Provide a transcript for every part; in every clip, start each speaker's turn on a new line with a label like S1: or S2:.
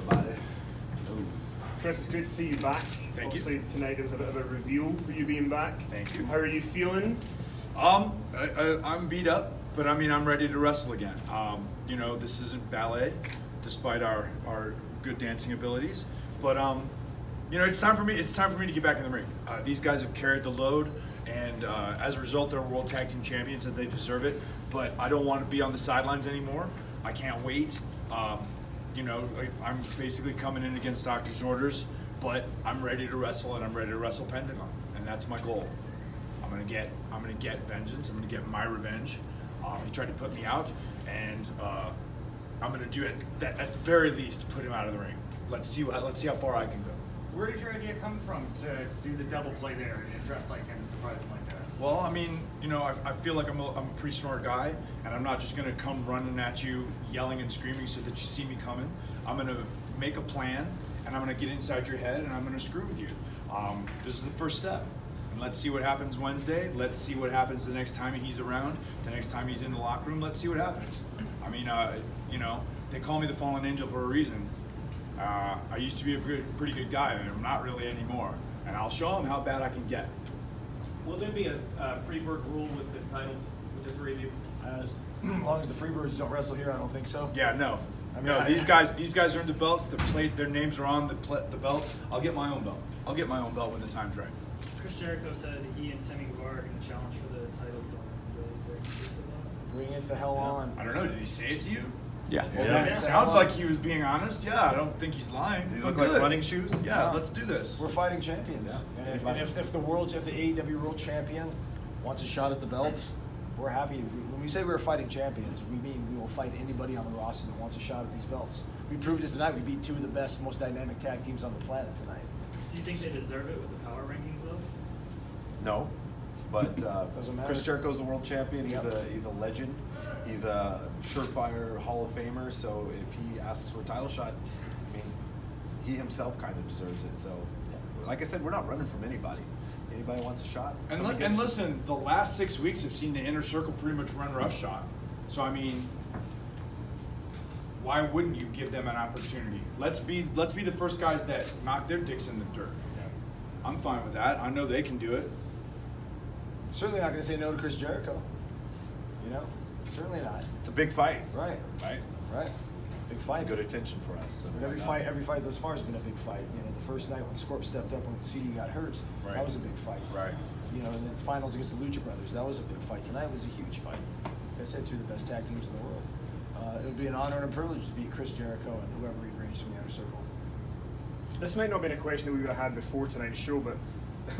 S1: everybody.
S2: Chris, it's great to see you back.
S3: Thank you.
S2: Obviously, tonight it was a bit of a reveal for you being back.
S3: Thank you.
S2: How are you feeling?
S3: I'm beat up, but I mean, I'm ready to wrestle again. You know, this isn't ballet, despite our good dancing abilities. But you know, it's time for me to get back in the ring. These guys have carried the load, and as a result, they're world tag team champions, and they deserve it. But I don't want to be on the sidelines anymore. I can't wait. You know, I'm basically coming in against doctor's orders, but I'm ready to wrestle, and I'm ready to wrestle Pentagon, and that's my goal. I'm gonna get vengeance. I'm gonna get my revenge. He tried to put me out, and I'm gonna do it. At the very least, put him out of the ring. Let's see how far I can go.
S4: Where did your idea come from to do the double play there and dress like him and surprise him like that?
S3: Well, I mean, you know, I feel like I'm a pretty smart guy, and I'm not just gonna come running at you, yelling and screaming so that you see me coming. I'm gonna make a plan, and I'm gonna get inside your head, and I'm gonna screw with you. This is the first step. And let's see what happens Wednesday. Let's see what happens the next time he's around. The next time he's in the locker room, let's see what happens. I mean, you know, they call me the fallen angel for a reason. I used to be a pretty good guy, and I'm not really anymore. And I'll show him how bad I can get.
S5: Will there be a Freebird rule with the titles, with the three of you?
S1: As long as the Freebirds don't wrestle here, I don't think so.
S3: Yeah, no.
S1: I mean,
S3: No, these guys earned the belts. Their names are on the belts. I'll get my own belt. I'll get my own belt when the time's right.
S5: Chris Jericho said he and Sammy Guevara are going to challenge for the titles on Wednesday. Is there truth to that?
S1: Bring it the hell on.
S3: I don't know. Did he say it to you?
S6: Yeah.
S3: Well, then it sounds like he was being honest. Yeah, I don't think he's lying.
S6: These look like running shoes?
S3: Yeah, let's do this.
S1: We're fighting champions.
S6: Yeah.
S1: And if the AEW World Champion wants a shot at the belts, we're happy. When we say we're fighting champions, we mean we will fight anybody on the roster that wants a shot at these belts. We proved it tonight. We beat two of the best, most dynamic tag teams on the planet tonight.
S5: Do you think they deserve it with the power rankings, though?
S6: No, but
S1: Doesn't matter.
S6: Chris Jericho's the world champion.
S1: Yep.
S6: He's a legend. He's a surefire Hall of Famer. So if he asks for a title shot, I mean, he himself kind of deserves it. So, like I said, we're not running from anybody. Anybody wants a shot?
S3: And listen, the last 6 weeks have seen the inner circle pretty much run roughshod. So I mean, why wouldn't you give them an opportunity? Let's be the first guys that knock their dicks in the dirt. Yeah. I'm fine with that. I know they can do it.
S1: Certainly not going to say no to Chris Jericho. You know, certainly not.
S6: It's a big fight.
S1: Right.
S6: Right.
S1: Big fight.
S6: Good attention for us.
S1: But every fight thus far has been a big fight. You know, the first night when Scorp stepped up when CD got hurt,
S6: Right.
S1: that was a big fight.
S6: Right.
S1: You know, and the finals against the Lucha Brothers, that was a big fight. Tonight was a huge fight. Like I said, two of the best tag teams in the world. It would be an honor and a privilege to beat Chris Jericho and whoever he brings from the inner circle.
S2: This might not have been a question that we would have had before tonight's show, but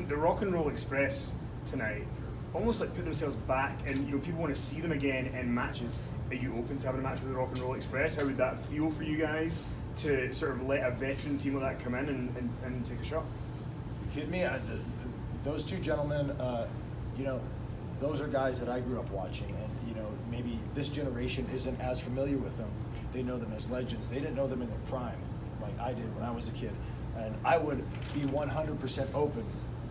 S2: the Rock and Roll Express tonight almost like put themselves back, and you know, people want to see them again in matches. Are you open to having a match with the Rock and Roll Express? How would that feel for you guys to sort of let a veteran team like that come in and take a shot?
S1: You kidding me? Those two gentlemen, you know, those are guys that I grew up watching, and you know, maybe this generation isn't as familiar with them. They know them as legends. They didn't know them in their prime, like I did when I was a kid. And I would be 100% open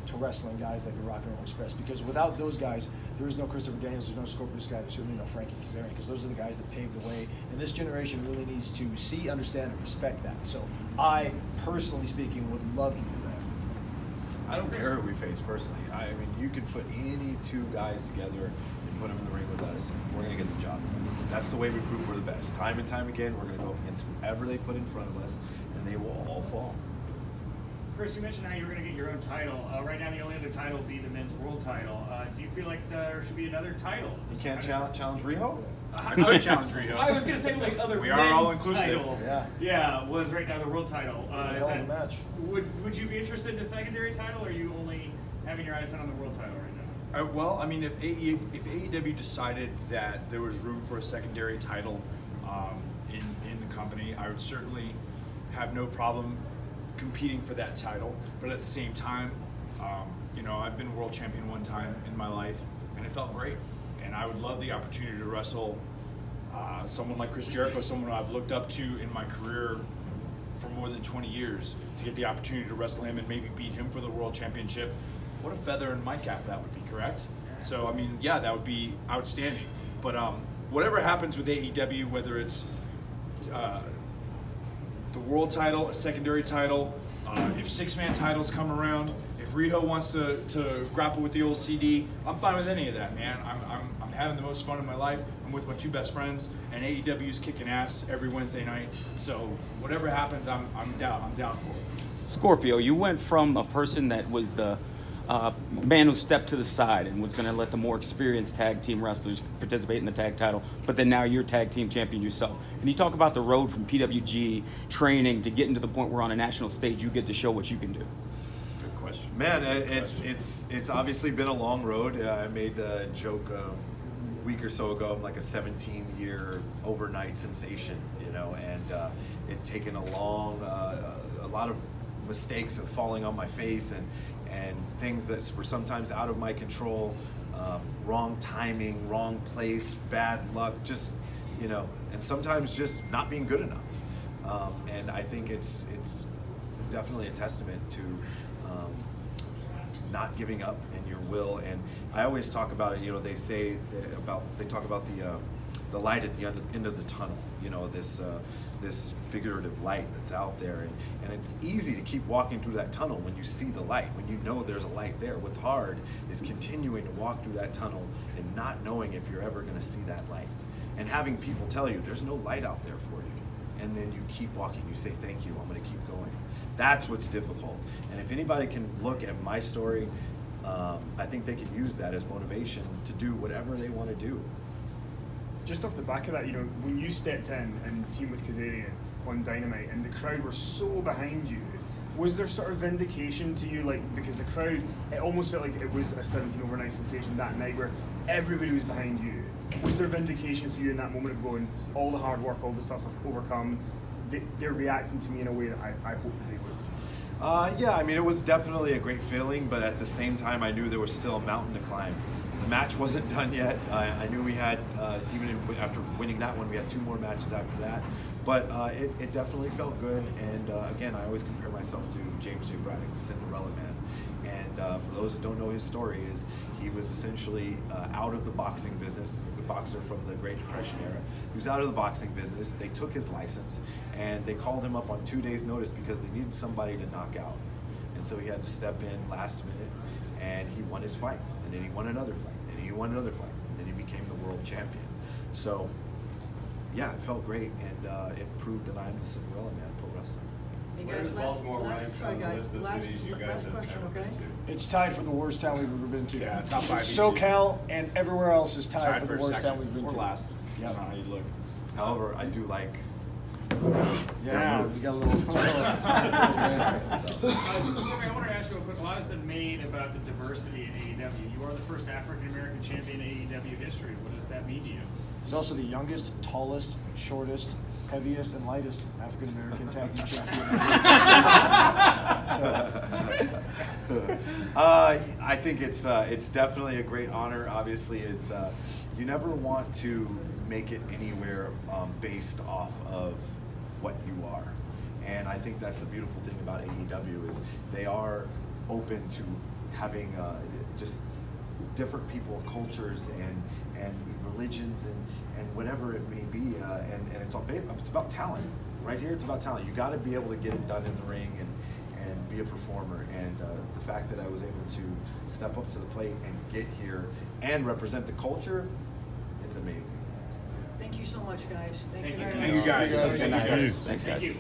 S1: to wrestling guys like the Rock and Roll Express, because without those guys, there is no Christopher Daniels, there's no Scorpius Sky, there's certainly no Frankie Kazarian, because those are the guys that paved the way, and this generation really needs to see, understand, and respect that. So I, personally speaking, would love to do that.
S6: I don't care who we face personally. I mean, you could put any two guys together and put them in the ring with us, and we're going to get the job done. That's the way we prove we're the best. Time and time again, we're going to go against whoever they put in front of us, and they will all fall.
S4: Chris, you mentioned how you were going to get your own title. Right now, the only other title would be the men's world title. Do you feel like there should be another title?
S6: You can't challenge Riho?
S3: I could challenge Riho.
S4: I was going to say like other
S3: We are
S4: men's
S3: all inclusive.
S4: title.
S1: Yeah.
S4: Was right now the world title.
S1: Hell of a match.
S4: Would you be interested in a secondary title, or are you only having your eyes set on the world title right now?
S3: Well, I mean, if AEW decided that there was room for a secondary title in the company, I would certainly have no problem competing for that title. But at the same time, you know, I've been world champion one time in my life, and it felt great. And I would love the opportunity to wrestle someone like Chris Jericho, someone I've looked up to in my career for more than 20 years, to get the opportunity to wrestle him and maybe beat him for the world championship. What a feather in my cap that would be, correct? So, I mean, yeah, that would be outstanding. But whatever happens with AEW, whether it's the world title, a secondary title. If 6-man titles come around, if Riho wants to grapple with the old CD, I'm fine with any of that, man. I'm having the most fun in my life. I'm with my 2 best friends, and AEW's kicking ass every Wednesday night. So whatever happens, I'm down. I'm down for it.
S7: Scorpio, you went from a person that was the man who stepped to the side and was going to let the more experienced tag team wrestlers participate in the tag title, but then now you're tag team champion yourself. Can you talk about the road from PWG training to getting to the point where on a national stage you get to show what you can do?
S3: Good question.
S6: Man, it's obviously been a long road. I made a joke a week or so ago. I'm like a 17-year overnight sensation, you know, and it's taken a lot of mistakes of falling on my face and things that were sometimes out of my control, wrong timing, wrong place, bad luck, just, you know, and sometimes just not being good enough. And I think it's definitely a testament to not giving up in your will. And I always talk about it, you know, they talk about the light at the end of the tunnel, you know, this figurative light that's out there, and it's easy to keep walking through that tunnel when you see the light, when you know there's a light there. What's hard is continuing to walk through that tunnel and not knowing if you're ever going to see that light, and having people tell you there's no light out there for you, and then you keep walking, you say thank you, I'm going to keep going. That's what's difficult. And if anybody can look at my story, I think they can use that as motivation to do whatever they want to do.
S2: Just off the back of that, you know, when you stepped in and teamed with Kazarian on Dynamite and the crowd were so behind you, was there sort of vindication to you, like, because the crowd, it almost felt like it was a 17 overnight sensation that night where everybody was behind you. Was there vindication for you in that moment of going, all the hard work, all the stuff I've overcome, they're reacting to me in a way that I hope that they would?
S6: Yeah, I mean, it was definitely a great feeling, but at the same time, I knew there was still a mountain to climb. The match wasn't done yet. I knew we had, after winning that one, we had 2 more matches after that. But it definitely felt good. And again, I always compare myself to James J. Braddock, Cinderella Man. And for those that don't know his story, is he was essentially out of the boxing business. This is a boxer from the Great Depression era. He was out of the boxing business. They took his license, and they called him up on 2 days' notice because they needed somebody to knock out. And so he had to step in last minute, and he won his fight. And then he won another fight, and he won another fight, and then he became the world champion. So, yeah, it felt great, and it proved that I'm the Cinderella Man of pro wrestling.
S8: Hey
S9: Where
S8: guys,
S9: does Baltimore rank on the list of cities you guys
S8: last
S9: have
S8: question,
S9: never
S8: okay?
S9: been to?
S1: It's tied for the worst town we've ever been to.
S3: Yeah, top 5 easy.
S1: SoCal and everywhere else is tied for the
S3: a
S1: worst
S3: second.
S1: town we've been
S3: Or
S1: to.
S3: last.
S1: Yeah.
S3: I don't know how you look.
S6: However, I do like
S1: Yeah, we
S6: moves.
S1: got a little.
S4: I want to ask you real quick. A lot has been made about the diversity in AEW. You are the first African-American champion in AEW history. What does that mean to you?
S1: He's also the youngest, tallest, shortest, heaviest, and lightest African American tag team champion.
S6: I think it's definitely a great honor. Obviously, it's you never want to make it anywhere based off of what you are, and I think that's the beautiful thing about AEW is they are open to having just different people of cultures and religions and whatever it may be, and it's about talent. Right here, it's about talent. You got to be able to get it done in the ring and be a performer. And the fact that I was able to step up to the plate and get here and represent the culture, it's amazing.
S8: Thank you so much, guys. Thank you very much.
S3: Thank you guys.
S7: Thank you.
S2: Thank you.